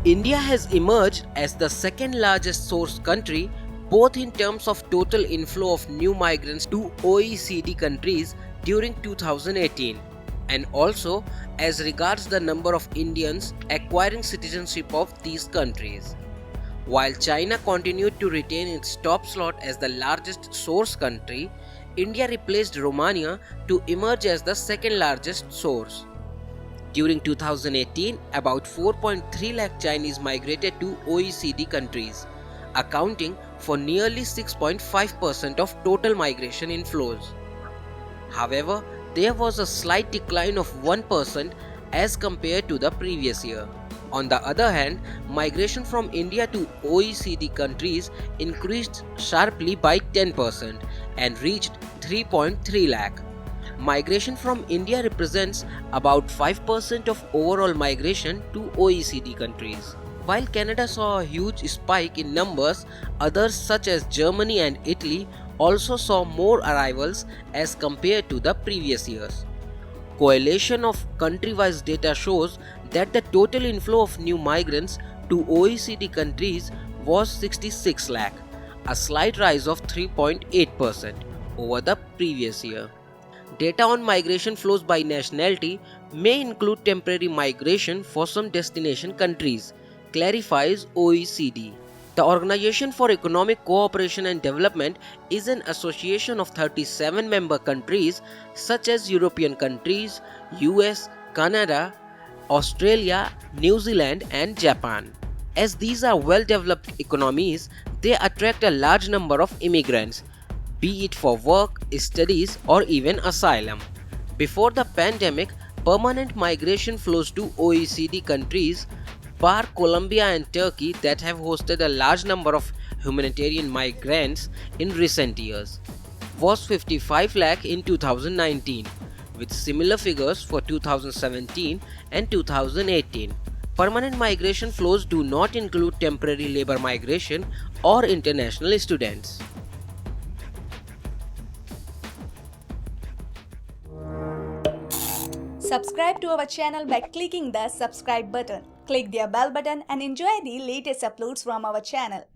India has emerged as the second largest source country both in terms of total inflow of new migrants to OECD countries during 2018 and also as regards the number of Indians acquiring citizenship of these countries. While China continued to retain its top slot as the largest source country, India replaced Romania to emerge as the second largest source. During 2018, about 4.3 lakh Chinese migrated to OECD countries, accounting for nearly 6.5% of total migration inflows. However, there was a slight decline of 1% as compared to the previous year. On the other hand, migration from India to OECD countries increased sharply by 10% and reached 3.3 lakh. Migration from India represents about 5% of overall migration to OECD countries. While Canada saw a huge spike in numbers, others such as Germany and Italy also saw more arrivals as compared to the previous years. Coalition of country-wise data shows that the total inflow of new migrants to OECD countries was 66 lakh, a slight rise of 3.8% over the previous year. Data on migration flows by nationality may include temporary migration for some destination countries, clarifies OECD. The Organization for Economic Cooperation and Development is an association of 37 member countries such as European countries, US, Canada, Australia, New Zealand and Japan. As these are well-developed economies, they attract a large number of immigrants, be it for work, studies or even asylum. Before the pandemic, permanent migration flows to OECD countries, bar Colombia and Turkey that have hosted a large number of humanitarian migrants in recent years, was 55 lakh in 2019, with similar figures for 2017 and 2018. Permanent migration flows do not include temporary labor migration or international students. Subscribe to our channel by clicking the subscribe button. Click the bell button and enjoy the latest uploads from our channel.